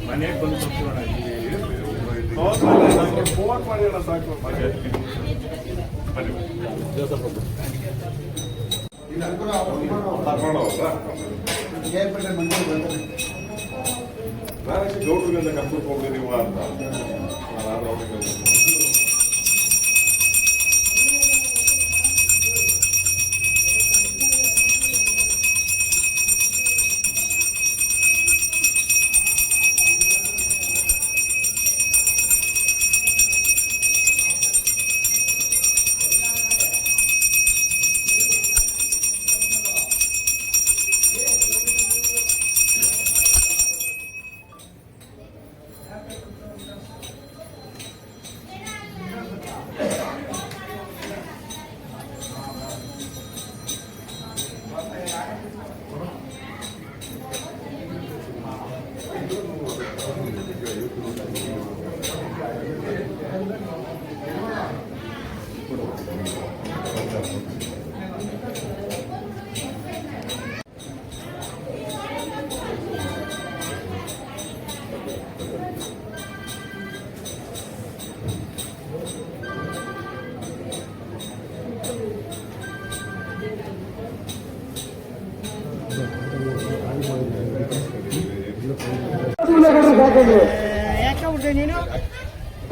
ಮನೆಗೆ ಬಂದು ಫೋನ್ ಮಾಡಿ ಸಾಕು. ನಾನು ಗೌಡ್ರಿಗೆಲ್ಲ ಕರ್ಕೊಂಡು ಹೋಗ್ಲಿದ್ದೀವ ಅಂತ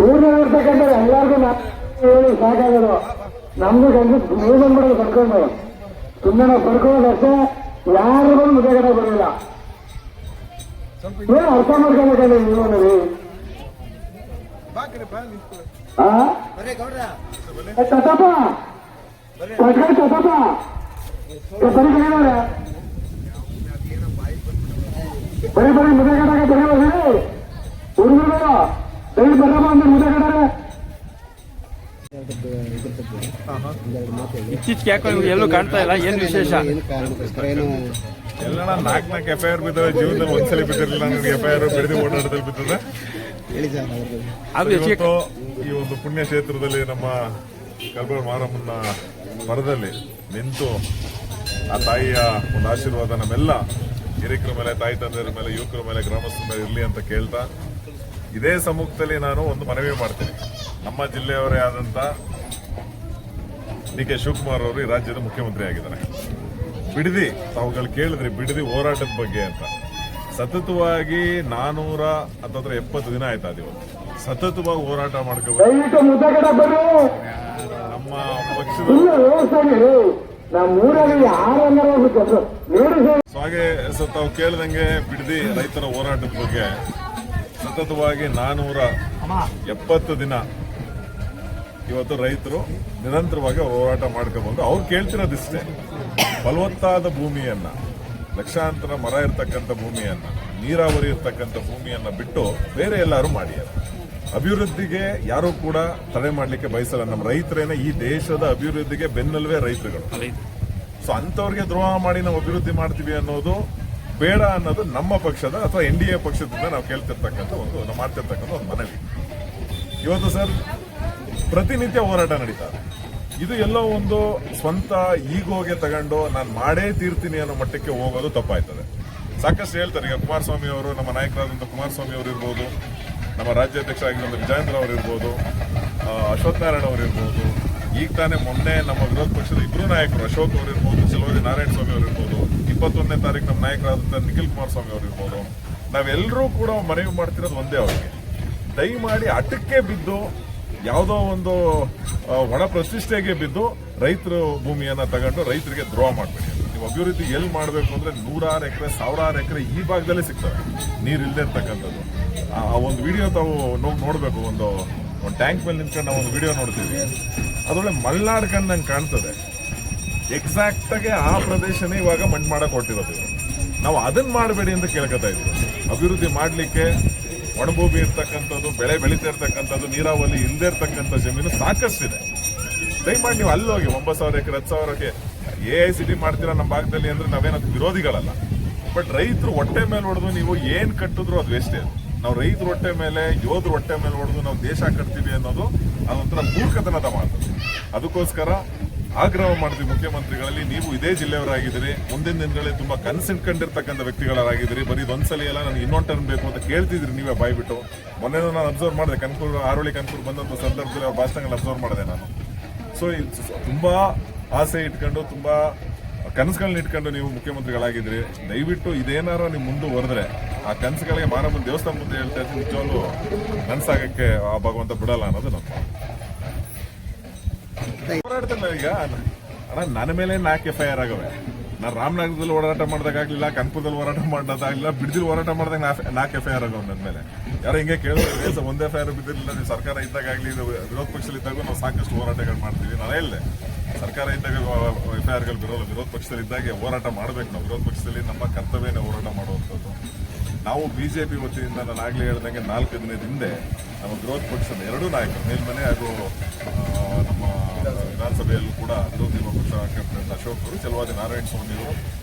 ಊರಿನಲ್ಲಿರ್ತಕ್ಕಂಥ ಎಲ್ಲರಿಗೂ ಹೇಳಿ ಸಾಕಾಗೋದು. ನಮ್ದು ನೀವು ಬಂದ್ಬಿಡೋದು ಪಡ್ಕೊಂಡು ಸುಮ್ಮನೆ ನಾವು ಪಡ್ಕೊಳ್ಳೋದಷ್ಟೇ. ಯಾರಿಗೂ ಮುಖಗಡ ಬರೋಲ್ಲ. ಏನು ಅರ್ಥ ಮಾಡ್ಕೋಬೇಕಲ್ಲ ನೀವು ನೋಡಿ. ಚತಪ ಪಡ್ಕೊಂಡು ಚತಪ ಬರೀ ಬರೀ ಮುಖಗಡಾಗ ಬರೀ ಹುಡುಗರು ದಯ ಬರಮ್ಮ ಅಂದ್ರೆ ಮುಖಗಡ. ಇತ್ತೀಚೆಗೆ ಯಾಕೋ ಎಲ್ಲೂ ಕಾಣ್ತಾ ಇಲ್ಲ, ಏನು ವಿಶೇಷ? ಎಲ್ಲ ನಾಲ್ಕು FIR ಬಿದ್ದಾವೆ. ಜೀವನದಲ್ಲಿ ಒಂದ್ಸಲ ಬಿದ್ದಿರಲಿಲ್ಲ ನನಗೆ FIR. ಬಿಡದಿ ಓಡಾಟದಲ್ಲಿ ಬಿದ್ದದೆ. ಇವತ್ತು ಈ ಒಂದು ಪುಣ್ಯ ಕ್ಷೇತ್ರದಲ್ಲಿ ನಮ್ಮ ಕಲ್ಬಾಳ್ ಮಾರಮ್ಮನ ಮರದಲ್ಲಿ ನಿಂತು ಆ ತಾಯಿಯ ಒಂದು ಆಶೀರ್ವಾದ ನಮ್ಮೆಲ್ಲ ಹಿರಿಕರ ಮೇಲೆ, ತಾಯಿ ತಂದೆಯರ ಮೇಲೆ, ಯುವಕರ ಮೇಲೆ, ಗ್ರಾಮಸ್ಥರ ಮೇಲೆ ಇರಲಿ ಅಂತ ಕೇಳ್ತಾ, ಇದೇ ಸಮ್ಮುಖದಲ್ಲಿ ನಾನು ಒಂದು ಮನವಿ ಮಾಡ್ತೀನಿ. ನಮ್ಮ ಜಿಲ್ಲೆಯವರೇ ಆದಂತ DK ಶಿವಕುಮಾರ್ ಅವರು ಈ ರಾಜ್ಯದ ಮುಖ್ಯಮಂತ್ರಿ ಆಗಿದ್ದಾರೆ. ಬಿಡದಿ ತಾವುಗಳು ಕೇಳಿದ್ರಿ ಬಿಡದಿ ಹೋರಾಟದ ಬಗ್ಗೆ ಅಂತ. ಸತತವಾಗಿ 470 ದಿನ ಆಯ್ತು ಅದು. ಇವತ್ತು ಸತತವಾಗಿ ಹೋರಾಟ ಮಾಡ್ಕೋಬೇಕು. ನಮ್ಮ ಪಕ್ಷದ ಹಾಗೆ ತಾವು ಕೇಳಿದಂಗೆ ಬಿಡದಿ ರೈತರ ಹೋರಾಟದ ಬಗ್ಗೆ ಸತತವಾಗಿ 470 ದಿನ ಇವತ್ತು ರೈತರು ನಿರಂತರವಾಗಿ ಹೋರಾಟ ಮಾಡ್ಕೊಬಂದು ಅವ್ರು ಕೇಳ್ತಿರೋದಿಷ್ಟೇ. ಫಲವತ್ತಾದ ಭೂಮಿಯನ್ನ, ಲಕ್ಷಾಂತರ ಮರ ಇರ್ತಕ್ಕಂಥ ಭೂಮಿಯನ್ನ, ನೀರಾವರಿ ಇರ್ತಕ್ಕಂಥ ಭೂಮಿಯನ್ನ ಬಿಟ್ಟು ಬೇರೆ ಎಲ್ಲರೂ ಮಾಡ್ಯಾರ. ಅಭಿವೃದ್ಧಿಗೆ ಯಾರು ಕೂಡ ತಡೆ ಮಾಡಲಿಕ್ಕೆ ಬಯಸಲ್ಲ. ನಮ್ಮ ರೈತರೇನೆ ಈ ದೇಶದ ಅಭಿವೃದ್ಧಿಗೆ ಬೆನ್ನೆಲುಬೆ ರೈತರುಗಳು. ಸೊ ಅಂತವ್ರಿಗೆ ದ್ರೋಹ ಮಾಡಿ ನಾವು ಅಭಿವೃದ್ಧಿ ಮಾಡ್ತೀವಿ ಅನ್ನೋದು ಬೇಡ ಅನ್ನೋದು ನಮ್ಮ ಪಕ್ಷದ ಅಥವಾ NDA ಪಕ್ಷದಿಂದ ನಾವು ಕೇಳ್ತಿರ್ತಕ್ಕಂಥ ನಾವು ಮಾಡ್ತಿರ್ತಕ್ಕಂಥ ಒಂದು ಮನವಿ. ಇವತ್ತು ಸರ್ ಪ್ರತಿನಿತ್ಯ ಹೋರಾಟ ನಡೀತಾರೆ. ಇದು ಎಲ್ಲೋ ಒಂದು ಸ್ವಂತ ಈಗೋಗೆ ತಗೊಂಡು ನಾನು ಮಾಡೇ ತೀರ್ತೀನಿ ಅನ್ನೋ ಮಟ್ಟಕ್ಕೆ ಹೋಗೋದು ತಪ್ಪಾಯ್ತದೆ. ಸಾಕಷ್ಟು ಹೇಳ್ತಾರೆ. ಈಗ ಕುಮಾರಸ್ವಾಮಿ ಅವರು, ನಮ್ಮ ನಾಯಕರಾದಂಥ ಕುಮಾರಸ್ವಾಮಿ ಅವರು ಇರ್ಬೋದು, ನಮ್ಮ ರಾಜ್ಯಾಧ್ಯಕ್ಷ ಆಗಿದ್ದಂಥ ವಿಜಯೇಂದ್ರ ಅವರು ಇರ್ಬೋದು, ಅಶ್ವಥ್ ನಾರಾಯಣ ಅವರು ಇರ್ಬೋದು, ಈಗ ತಾನೇ ಮೊನ್ನೆ ನಮ್ಮ ವಿರೋಧ ಪಕ್ಷದ ಇಬ್ಬರು ನಾಯಕರು ಅಶೋಕ್ ಅವರು ಇರ್ಬೋದು, ಚಲುವರಿ ನಾರಾಯಣ ಸ್ವಾಮಿ ಅವರು ಇರ್ಬೋದು, 21ನೇ ತಾರೀಕು ನಮ್ಮ ನಾಯಕರಾದಂಥ ನಿಖಿಲ್ ಕುಮಾರಸ್ವಾಮಿ ಅವರು ಇರ್ಬೋದು, ನಾವೆಲ್ಲರೂ ಕೂಡ ಮನವಿ ಮಾಡ್ತಿರೋದು ಒಂದೇ, ಅವರಿಗೆ ದಯಮಾಡಿ ಅಟಕ್ಕೆ ಬಿದ್ದು ಯಾವುದೋ ಒಂದು ಒಣ ಪ್ರತಿಷ್ಠೆಗೆ ಬಿದ್ದು ರೈತರು ಭೂಮಿಯನ್ನ ತಗೊಂಡು ರೈತರಿಗೆ ದ್ರೋಹ ಮಾಡಬೇಡಿ. ನೀವು ಅಭಿವೃದ್ಧಿ ಎಲ್ಲಿ ಮಾಡಬೇಕು ಅಂದ್ರೆ 100 ಎಕರೆ 1000 ಎಕರೆ ಈ ಭಾಗದಲ್ಲೇ ಸಿಗ್ತವೆ ನೀರು ಇಲ್ಲದೆ ಇರ್ತಕ್ಕಂಥದ್ದು. ಆ ಒಂದು ವಿಡಿಯೋ ತಾವು ನೋಡಬೇಕು. ಒಂದು ಟ್ಯಾಂಕ್ ಮೇಲೆ ನಿಂತ್ಕೊಂಡು ನಾವು ಒಂದು ವಿಡಿಯೋ ನೋಡ್ತೀವಿ, ಅದೊಳ್ಳೆ ಮಲ್ನಾಡ್ ಕಂಡಂಗೆ ಕಾಣ್ತದೆ. ಎಕ್ಸಾಕ್ಟ್ ಆಗಿ ಆ ಪ್ರದೇಶನೇ ಇವಾಗ ಮಣ್ಣು ಮಾಡಕ್ ಹೊರಟಿರೋದು. ನಾವು ಅದನ್ನ ಮಾಡಬೇಡಿ ಅಂತ ಕೇಳ್ಕೊತಾ ಇದ್ದೀವಿ. ಅಭಿವೃದ್ಧಿ ಮಾಡಲಿಕ್ಕೆ ಒಣಭೂಮಿ ಇರ್ತಕ್ಕಂಥದ್ದು, ಬೆಳೆ ಬೆಳೀತಾ ಇರ್ತಕ್ಕಂಥದ್ದು, ನೀರಾವರಿ ಇಲ್ಲದೆ ಇರ್ತಕ್ಕಂಥ ಜಮೀನು ಸಾಕಷ್ಟಿದೆ. ದಯಮಾಡಿ ನೀವು ಅಲ್ಲಿ ಹೋಗಿ 9,000 ಎಕರೆ 10,000 AICT ಮಾಡ್ತೀರಾ ನಮ್ಮ ಭಾಗದಲ್ಲಿ ಅಂದ್ರೆ ನಾವೇನದು ವಿರೋಧಿಗಳಲ್ಲ. ಬಟ್ ರೈತರು ಹೊಟ್ಟೆ ಮೇಲೆ ಹೊಡೆದು ನೀವು ಏನ್ ಕಟ್ಟಿದ್ರು ಅದು ವೇಸ್ಟೇ. ನಾವು ರೈತರು ಹೊಟ್ಟೆ ಮೇಲೆ, ಯೋಧರು ಹೊಟ್ಟೆ ಮೇಲೆ ಹೊಡೆದು ನಾವು ದೇಶ ಕಟ್ತೀವಿ ಅನ್ನೋದು ಅದೊಂಥರ ಮೂರ್ಖತನದ ಮಾತು. ಅದಕ್ಕೋಸ್ಕರ ಆಗ್ರಹ ಮಾಡ್ತೀವಿ ಮುಖ್ಯಮಂತ್ರಿಗಳಲ್ಲಿ, ನೀವು ಇದೇ ಜಿಲ್ಲೆಯವರಾಗಿದ್ದೀರಿ, ಮುಂದಿನ ದಿನಗಳಲ್ಲಿ ತುಂಬಾ ಕನಸಿಟ್ಕೊಂಡಿರ್ತಕ್ಕಂಥ ವ್ಯಕ್ತಿಗಳಾಗಿದ್ದೀರಿ. ಬರೀ ಒಂದ್ಸಲ ಎಲ್ಲ ನನಗೆ ಇನ್ನೊಂದು ಟರ್ನ್ ಬೇಕು ಅಂತ ಕೇಳ್ತಿದ್ರಿ ನೀವೇ ಬಾಯ್ಬಿಟ್ಟು. ಮೊನ್ನೆ ನಾನು ಅಬ್ಸರ್ವ್ ಮಾಡಿದೆ, ಆರೋಳಿ ಕನಕೂರು ಬಂದಂಥ ಸಂದರ್ಭದಲ್ಲಿ ಅವ್ರ ಭಾಷಣಗಳನ್ನ ಅಬ್ಸರ್ವ್ ಮಾಡಿದೆ ನಾನು. ಸೊ ತುಂಬಾ ಆಸೆ ಇಟ್ಕೊಂಡು, ತುಂಬಾ ಕನಸುಗಳನ್ನ ಇಟ್ಕೊಂಡು ನೀವು ಮುಖ್ಯಮಂತ್ರಿಗಳಾಗಿದ್ರಿ. ದಯವಿಟ್ಟು ಇದೇನಾರ ನೀವು ಮುಂದುವರೆದ್ರೆ ಆ ಕನಸುಗಳಿಗೆ ಮಾರಮ್ಮನ ದೇವಸ್ಥಾನ ಮುಂದೆ ಹೇಳ್ತಾ ಇದ್ದೀನಿ, ನಿಜವಾಗ್ಲೂ ನನಸಾಗಕ್ಕೆ ಆ ಭಗವಂತ ಬಿಡಲ್ಲ ಅನ್ನೋದು ನಮ್ಮ ಹೋರಾಡ್ತಾನೆ. ಈಗ ಅಣ್ಣ ನನ್ನ ಮೇಲೆ 4 FIR ಆಗವೆ. ನಾನು ರಾಮನಗರದಲ್ಲಿ ಹೋರಾಟ ಮಾಡಿದಾಗಲಿಲ್ಲ, ಕನಕಪುರದಲ್ಲಿ ಹೋರಾಟ ಮಾಡೋದಾಗಲಿಲ್ಲ, ಬಿಡದಿಲ್ ಹೋರಾಟ ಮಾಡಿದಾಗ 4 FIR ಆಗವೆ ನನ್ನ ಮೇಲೆ. ಯಾರೋ ಹಿಂಗೆ ಕೇಳಿದ್ರೆ ಒಂದೇ FIR ಬಿದ್ದಿರಲಿಲ್ಲ, ನೀವು ಸರ್ಕಾರ ಇದ್ದಾಗಲಿ ವಿರೋಧ ಪಕ್ಷದಲ್ಲಿದ್ದಾಗ ನಾವು ಸಾಕಷ್ಟು ಹೋರಾಟಗಳು ಮಾಡ್ತೀವಿ. ನಾನು ಹೇಳಿದೆ, ಸರ್ಕಾರ ಇದ್ದಾಗ FIRಗಳು ಬಿರೋಲ್ಲ, ವಿರೋಧ ಪಕ್ಷದಲ್ಲಿ ಇದ್ದಾಗ ಹೋರಾಟ ಮಾಡಬೇಕು. ನಾವು ವಿರೋಧ ಪಕ್ಷದಲ್ಲಿ ನಮ್ಮ ಕರ್ತವ್ಯನೇ ಹೋರಾಟ ಮಾಡುವಂಥದ್ದು. ನಾವು ಬಿಜೆಪಿ ವತಿಯಿಂದ ನಾನು ಆಗಲೇ ಹೇಳ್ದಂಗೆ 4 ದಿನದ ಹಿಂದೆ ನಮ್ಮ ವಿರೋಧ ಪಕ್ಷದ 2 ನಾಯಕರು, ಮೇಲ್ಮನೆ ಹಾಗೂ ನಮ್ಮ ವಿಧಾನಸಭೆಯಲ್ಲೂ ಕೂಡ ವಿರೋಧಿ ಪಕ್ಷ ಕ್ಯಾಪ್ಟನ್ ಅಶೋಕ್ ಅವರು, ಚಲವಾದಿ ನಾರಾಯಣ ಸ್ವಾಮಿ ಅವರು,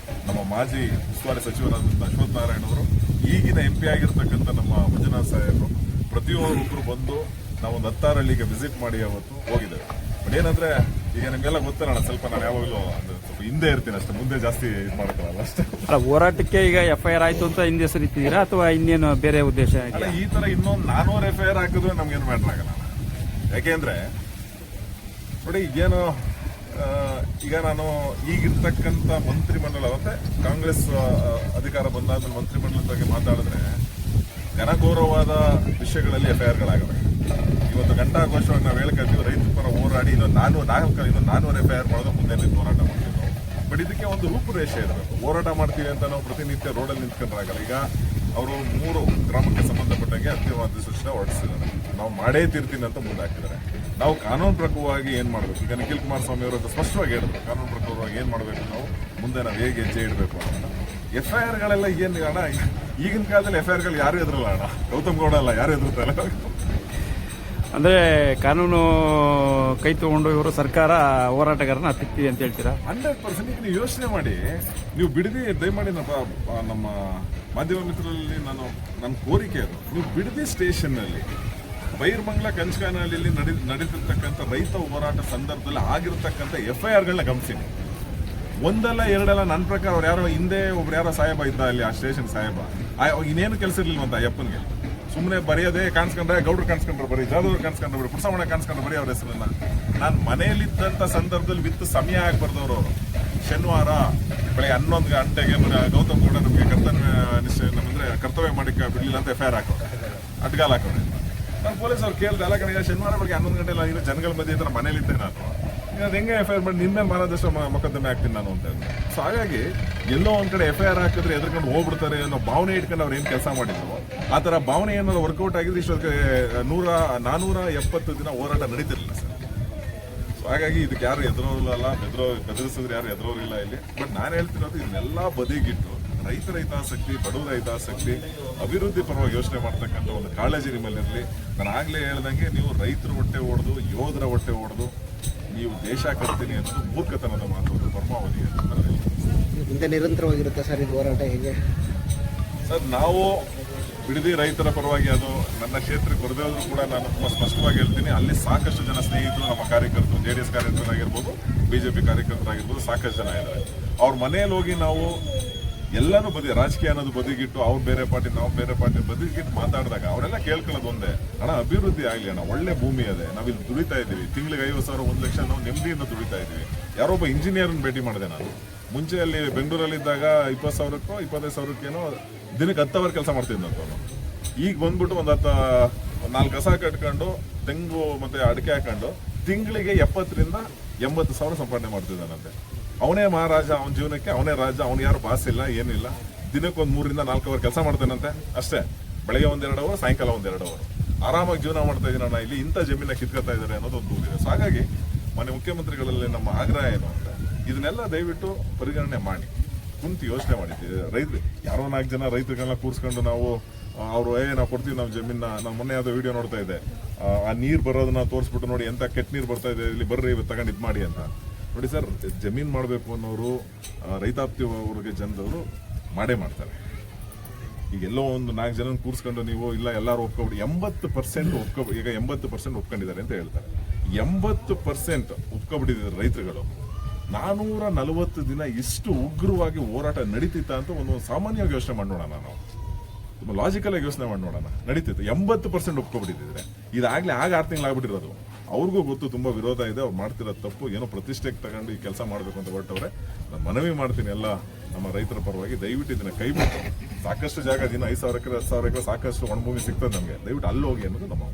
ನಮ್ಮ ಮಾಜಿ ಉಸ್ತುವಾರಿ ಸಚಿವರಾದಂಥ ಅಶ್ವಥ್ ನಾರಾಯಣ ಅವರು, ಈಗಿನ MP ಆಗಿರ್ತಕ್ಕಂಥ ನಮ್ಮ ಮಂಜುನಾಥ್ ಸಾಹೇಬರು, ಪ್ರತಿಯೊಬ್ಬರು ಬಂದು ನಾವೊಂದು 10 ಹಳ್ಳಿಗೆ ವಿಸಿಟ್ ಮಾಡಿ ಅವತ್ತು ಹೋಗಿದ್ದೇವೆ. ಬಟ್ ಏನಂದ್ರೆ ಈಗ ನಿಮಗೆಲ್ಲ ಗೊತ್ತಲ್ಲ, ಸ್ವಲ್ಪ ನಾನು ಯಾವಾಗಲೂ ಸ್ವಲ್ಪ ಹಿಂದೆ ಇರ್ತೀನಿ ಅಷ್ಟೇ, ಮುಂದೆ ಜಾಸ್ತಿ ಇದು ಮಾಡೋಕ್ಕಲ್ಲ ಅಷ್ಟೇ. ಅಲ್ಲ, ಹೋರಾಟಕ್ಕೆ ಈಗ FIR ಆಯ್ತು ಅಂತ ಹಿಂದೆ ಸರಿತಿದ್ದೀರಾ ಅಥವಾ ಇನ್ನೇನು ಬೇರೆ ಉದ್ದೇಶ? ಅಲ್ಲ, ಈ ತರ ಇನ್ನೊಂದು 400 FIR ಹಾಕಿದ್ರೆ ನಮ್ಗೇನು ಮ್ಯಾಟ್ರ್ ಆಗಲ್ಲ. ಯಾಕೆಂದ್ರೆ ನೋಡಿ, ಏನು ಈಗ ನಾನು ಈಗಿರ್ತಕ್ಕಂಥ ಮಂತ್ರಿಮಂಡಲ ಮತ್ತೆ ಕಾಂಗ್ರೆಸ್ ಅಧಿಕಾರ ಬಂದಾದ್ಮೇಲೆ ಮಂತ್ರಿಮಂಡಲದ ಬಗ್ಗೆ ಮಾತಾಡಿದ್ರೆ ಘನಘೋರವಾದ ವಿಷಯಗಳಲ್ಲಿ FIRಗಳಾಗವೆ. ಇವತ್ತು ಗಂಟಾಘೋಷವಾಗಿ ನಾವು ಹೇಳ್ಕೊಳ್ತೀವಿ, ರೈತರ ಪರ ಹೋರಾಡಿ ಇನ್ನೊಂದು 400 FIR ಮಾಡೋದು ಮುಂದೆ ನಿಂತು ಹೋರಾಟ ಮಾಡ್ತೀವಿ ನಾವು. ಬಟ್ ಇದಕ್ಕೆ ಒಂದು ರೂಪುರೇಷೆ ಇರಬೇಕು. ಹೋರಾಟ ಮಾಡ್ತೀವಿ ಅಂತ ನಾವು ಪ್ರತಿನಿತ್ಯ ರೋಡಲ್ಲಿ ನಿಂತ್ಕೊಂಡ್ರಾಗಲ್ಲ. ಈಗ ಅವರು 3 ಗ್ರಾಮಕ್ಕೆ ಸಂಬಂಧಪಟ್ಟಂಗೆ ಅಂತಿಮವಾದ ಸೂಚನೆ ಹೊರಡಿಸಿದ್ದಾರೆ. ನಾವು ಮಾಡೇ ತೀರ್ತೀನಿ ಅಂತ ಮುಂದೆ ಹಾಕಿದ್ದಾರೆ. ನಾವು ಕಾನೂನು ಪ್ರಕಾರವಾಗಿ ಏನ್ ಮಾಡಬೇಕು, ಈಗ ನಿಖಿಲ್ ಕುಮಾರಸ್ವಾಮಿ ಅವರು ಸ್ಪಷ್ಟವಾಗಿ ಹೇಳಿದ್ರು, ಕಾನೂನು ಪ್ರಕಾರವಾಗಿ ಏನ್ ಮಾಡಬೇಕು, ನಾವು ಮುಂದೆ ನಾವು ಹೇಗೆ ಹೆಜ್ಜೆ ಇಡಬೇಕು ಅಂತ. FIRಗಳೆಲ್ಲ ಏನು ಅಣ್ಣ, ಈಗಿನ ಕಾಲದಲ್ಲಿ FIRಗಳು ಯಾರು ಎದುರಲ್ಲ ಅಣ್ಣ, ಗೌತಮ್ ಗೌಡ ಅಲ್ಲ, ಯಾರು ಎದುರುತ್ತಾರೆ? ಅಂದ್ರೆ ಕಾನೂನು ಕೈ ತಗೊಂಡು ಇವರು ಸರ್ಕಾರ ಹೋರಾಟಗಾರನ ಹತ್ತಿಕ್ತಿದೆ ಅಂತ ಹೇಳ್ತೀರಾ? 100%. ನೀವು ಯೋಚನೆ ಮಾಡಿ, ನೀವು ಬಿಡದಿ ದಯಮಾಡಿ ನಮ್ಮ ಮಾಧ್ಯಮ ಮಿತ್ರರಲ್ಲಿ ನನ್ನ ಕೋರಿಕೆ ಅದು, ನೀವು ಬಿಡದಿ ಸ್ಟೇಷನ್ನಲ್ಲಿ ಬೈರ್ಮಂಗ್ಲ ಕಂಚಗಾನಹಳ್ಳಿಯಲ್ಲಿ ನಡೀತಿರ್ತಕ್ಕಂಥ ರೈತ ಹೋರಾಟ ಸಂದರ್ಭದಲ್ಲಿ ಆಗಿರ್ತಕ್ಕಂಥ FIRಗಳನ್ನ ಗಮನಿಸಿ. ಒಂದಲ್ಲ ಎರಡಲ್ಲ, ನನ್ನ ಪ್ರಕಾರ ಅವ್ರು ಯಾರೋ ಹಿಂದೆ ಒಬ್ರು ಯಾರೋ ಸಾಹೇಬ ಇದ್ದ ಅಲ್ಲಿ, ಆ ಸ್ಟೇಷನ್ ಸಾಹೇಬ, ಇನ್ನೇನು ಕೆಲಸ ಇರ್ಲಿಲ್ವಂತ ಅಯ್ಯಪ್ಪನಿಗೆ. ಸುಮ್ಮನೆ ಬರೆಯೋದೇ, ಕಾಣಿಸ್ಕೊಂಡ್ರೆ ಗೌಡ್ರು ಕಾಣಿಸ್ಕೊಂಡ್ರೆ ಬರೀ, ಜಾದವ್ರು ಕಾಣಿಸ್ಕೊಂಡ್ರೆ ಬರೀ, ಪುಟ್ಸಮಣ ಕಾಣಿಸ್ಕೊಂಡ್ರೆ ಬರೀ ಅವ್ರ ಹೆಸರನ್ನ. ನಾನು ಮನೆಯಲ್ಲಿದ್ದಂಥ ಸಂದರ್ಭದಲ್ಲಿ ವಿತ್ತು ಸಮಯ ಆಗಿ ಬರ್ದವ್ರು ಅವರು. ಶನಿವಾರ ಬೆಳಗ್ಗೆ 11 ಗಂಟೆಗೆ ಗೌತಮ್ ಗೌಡ ನಮಗೆ ಕರ್ತವ್ಯ ಮಾಡಿಕ್ಕೆ ಬಿಡಲಿಲ್ಲ ಅಂತ FIR ಹಾಕೋರು, ಅಡ್ಗಾಲ್ ಹಾಕೋರು. ನಾನು ಪೊಲೀಸ್ ಅವ್ರು ಕೇಳಿದೆ, ಅಲ್ಲ ಕಡೆ ಶನಿವಾರ ಬೆಳಗ್ಗೆ 11 ಗಂಟೆಲ್ಲ ಇನ್ನು ಜನಗಳ ಮಧ್ಯೆ ಇದ್ರೆ ಮನೇಲಿದ್ದೆ ನಾನು, ಅದು ಹೆಂಗೆ FIR ಮಾಡಿ ನಿನ್ನೆ ಮಾನದಷ್ಟು ಮೊಕದ್ದಮೆ ಆಗ್ತೀನಿ ನಾನು ಅಂತ ಹೇಳಿದೆ. ಸೊ ಹಾಗಾಗಿ ಎಲ್ಲೋ ಒಂದ್ ಕಡೆ FIR ಹಾಕಿದ್ರೆ ಎದ್ಕೊಂಡು ಹೋಗ್ಬಿಡ್ತಾರೆ ಅನ್ನೋ ಭಾವನೆ ಇಟ್ಕೊಂಡು ಅವ್ರು ಏನು ಕೆಲಸ ಮಾಡಿದ್ರು, ಆ ಥರ ಭಾವನೆ ಏನಾದ್ರು ವರ್ಕೌಟ್ ಆಗಿದ್ರೆ ಇಷ್ಟೊತ್ತಿಗೆ 470 ದಿನ ಹೋರಾಟ ನಡೀತಿರ್ಲಿಲ್ಲ ಸರ್. ಸೊ ಹಾಗಾಗಿ ಇದಕ್ಕೆ ಯಾರು ಎದುರೋಲ್ಲ, ಬೆದರಿಸಿದ್ರೆ ಯಾರು ಎದುರೋರಿಲ್ಲ ಇಲ್ಲಿ. ಬಟ್ ನಾನು ಹೇಳ್ತಿರೋದು, ಇದನ್ನೆಲ್ಲ ಬದಿಗಿಟ್ಟು ರೈತರ ಹಿತಾಸಕ್ತಿ, ಬಡವರ ಹಿತಾಸಕ್ತಿ, ಅಭಿವೃದ್ಧಿ ಪರವಾಗಿ ಯೋಚನೆ ಮಾಡ್ತಕ್ಕಂಥ ಒಂದು ಕಾಳಜಿ ನಿಮ್ಮಲ್ಲಿರಲಿ. ನಾನು ಆಗ್ಲೇ ಹೇಳ್ದಂಗೆ, ನೀವು ರೈತರ ಹೊಟ್ಟೆ ಹೊಡೆದು, ಯೋಧರ ಹೊಟ್ಟೆ ಹೊಡೆದು ನೀವು ದೇಶ ಕಟ್ತೀನಿ ಅಂತ ಮೂರ್ಖತನದ ಮಾತು, ಪರಮಾವಧಿ ಮುಂದೆ ನಿರಂತರವಾಗಿರುತ್ತೆ ಸರ್ ಇದು ಹೋರಾಟ ಹೇಗೆ ಸರ್? ನಾವು ಬಿಡದಿ ರೈತರ ಪರವಾಗಿ, ಅದು ನನ್ನ ಕ್ಷೇತ್ರಕ್ಕೆ ಬರದೇ ಹೋದ್ರೂ ಕೂಡ ನಾನು ತುಂಬ ಸ್ಪಷ್ಟವಾಗಿ ಹೇಳ್ತೀನಿ, ಅಲ್ಲಿ ಸಾಕಷ್ಟು ಜನ ಸ್ನೇಹಿತರು, ನಮ್ಮ ಕಾರ್ಯಕರ್ತರು, JDS ಕಾರ್ಯಕರ್ತರಾಗಿರ್ಬೋದು, BJP ಕಾರ್ಯಕರ್ತರಾಗಿರ್ಬೋದು, ಸಾಕಷ್ಟು ಜನ ಇದ್ದಾರೆ. ಅವ್ರ ಮನೆಯಲ್ಲಿ ಹೋಗಿ ನಾವು ಎಲ್ಲರೂ ರಾಜಕೀಯ ಅನ್ನೋದು ಬದಿಗಿಟ್ಟು, ಅವ್ರು ಬೇರೆ ಪಾರ್ಟಿ ನಾವು ಬೇರೆ ಪಾರ್ಟಿ ಬದಿಗಿಟ್ಟು ಮಾತಾಡಿದಾಗ ಅವರೆಲ್ಲ ಕೇಳ್ಕೊಳ್ಳೋದು ಒಂದೇ, ಅಣ್ಣ ಅಭಿವೃದ್ಧಿ ಆಗಲಿ ಅಣ್ಣ, ಒಳ್ಳೆ ಭೂಮಿ ಅದೇ, ನಾವಿಲ್ಲಿ ದುಡಿತಾ ಇದ್ದೀವಿ, ತಿಂಗಳಿಗೆ 50,000 1 ಲಕ್ಷ ನಾವು ನೆಮ್ಮದಿಯಿಂದ ದುಡಿತಾ ಇದ್ದೀವಿ. ಯಾರೊಬ್ಬ ಇಂಜಿನಿಯರ್ನ ಭೇಟಿ ಮಾಡಿದೆ ನಾನು. ಮುಂಚೆ ಅಲ್ಲಿ ಬೆಂಗಳೂರಲ್ಲಿದ್ದಾಗ 20,000ಕ್ಕೋ 25,000ಕ್ಕೇನೋ ದಿನಕ್ಕೆ 10 ಅವರ್ ಕೆಲಸ ಮಾಡ್ತಿದ್ದಂತ. ಈಗ ಬಂದ್ಬಿಟ್ಟು ಒಂದು 4 ಕಸ ಕಟ್ಕೊಂಡು, ತೆಂಗು ಮತ್ತೆ ಅಡಿಕೆ ಹಾಕೊಂಡು ತಿಂಗಳಿಗೆ 70,000 ರಿಂದ 80,000 ಸಂಪಾದನೆ ಮಾಡ್ತಿದ್ದಾನಂತೆ. ಅವನೇ ಮಹಾರಾಜ, ಅವನ ಜೀವನಕ್ಕೆ ಅವನೇ ರಾಜ, ಅವನು ಯಾರು ಬಾಸ್ ಇಲ್ಲ, ಏನಿಲ್ಲ. ದಿನಕ್ಕೆ ಒಂದು 3 ರಿಂದ 4 ಅವರ್ ಕೆಲಸ ಮಾಡ್ತಾನಂತೆ ಅಷ್ಟೇ. ಬೆಳಗ್ಗೆ 1-2 ಅವರ್, ಸಾಯಂಕಾಲ 1-2 ಅವರ್ ಆರಾಮಾಗಿ ಜೀವನ ಮಾಡ್ತಾ ಇದ್ದೀನಿ ಅಣ್ಣ. ಇಲ್ಲಿ ಇಂಥ ಜಮೀನ ಕಿತ್ಕೊತಾ ಇದ್ದಾರೆ ಅನ್ನೋದೊಂದು ದೂರಿದೆ. ಸೊ ಹಾಗಾಗಿ ಮನೆ ಮುಖ್ಯಮಂತ್ರಿಗಳಲ್ಲಿ ನಮ್ಮ ಆಗ್ರಹ ಏನು ಅಂದ್ರೆ, ಇದನ್ನೆಲ್ಲ ದಯವಿಟ್ಟು ಪರಿಗಣನೆ ಮಾಡಿ, ಕುಂತು ಯೋಚನೆ ಮಾಡಿದ್ದೀವಿ. ರೈತರು ಯಾರೋ 4 ಜನ ರೈತರಿಗೆಲ್ಲ ಕೂರಿಸ್ಕೊಂಡು ನಾವು ಅವರು ನಾವು ಕೊಡ್ತೀವಿ ನಮ್ಮ ಜಮೀನ. ನಾನು ಮೊನ್ನೆ ಯಾವುದೋ ವಿಡಿಯೋ ನೋಡ್ತಾ ಇದ್ದೆ, ಆ ನೀರು ಬರೋದನ್ನ ತೋರಿಸ್ಬಿಟ್ಟು, ನೋಡಿ ಎಂತ ಕೆಟ್ಟ ನೀರು ಬರ್ತಾ ಇದೆ, ಇಲ್ಲಿ ಬರ್ರಿ ತಗೊಂಡು ಇದು ಮಾಡಿ ಅಂತ. ನೋಡಿ ಸರ್, ಜಮೀನು ಮಾಡಬೇಕು ಅನ್ನೋರು, ರೈತಾಪಿ ಅವ್ರಿಗೆ ಜನದವರು ಮಾಡೇ ಮಾಡ್ತಾರೆ. ಈಗ ಎಲ್ಲೋ ಒಂದು 4 ಜನ ಕೂರಿಸ್ಕೊಂಡು ನೀವು ಇಲ್ಲ ಎಲ್ಲರೂ ಒಪ್ಕೊಬಿಡಿ, 80% ಈಗ 80% ಒಪ್ಕೊಂಡಿದ್ದಾರೆ ಅಂತ ಹೇಳ್ತಾರೆ. 80% ಒಪ್ಕೊಬಿಟ್ಟಿದ್ದಾರೆ ರೈತರುಗಳು. 440 ದಿನ ಇಷ್ಟು ಉಗ್ರವಾಗಿ ಹೋರಾಟ ನಡೀತಿತ್ತ ಅಂತ ಒಂದು ಸಾಮಾನ್ಯವಾಗಿ ಯೋಚನೆ ಮಾಡಿ ನೋಡೋಣ, ನಾವು ತುಂಬ ಲಾಜಿಕಲ್ ಆಗಿ ಯೋಚನೆ ಮಾಡಿ ನೋಡೋಣ. ನಡೀತಿತ್ತು, 80% ಒಪ್ಕೊಬಿಟ್ಟಿದ್ರೆ ಇದಾಗಲೇ 6 ತಿಂಗಳಾಗ್ಬಿಟ್ಟಿರೋದು. ಅವ್ರಿಗೂ ಗೊತ್ತು ತುಂಬಾ ವಿರೋಧ ಇದೆ, ಅವ್ರು ಮಾಡ್ತಿರೋ ತಪ್ಪು, ಏನೋ ಪ್ರತಿಷ್ಠೆಗೆ ತಗೊಂಡು ಈ ಕೆಲಸ ಮಾಡಬೇಕು ಅಂತ ಹೊರಟವ್ರೆ. ನಾನು ಮನವಿ ಮಾಡ್ತೀನಿ ಎಲ್ಲ ನಮ್ಮ ರೈತರ ಪರವಾಗಿ, ದಯವಿಟ್ಟು ಇದನ್ನ ಕೈ ಬಿಟ್ಟು ಸಾಕಷ್ಟು ಜಾಗ ದಿನ 5,000 ಎಕರೆ 10,000 ಎಕರೆ ಸಾಕಷ್ಟು ಒಣಭೂಮಿ ಸಿಗ್ತದೆ ನಮಗೆ, ದಯವಿಟ್ಟು ಅಲ್ಲಿ ಹೋಗಿ ಅನ್ನೋದು ನಮ್ಮ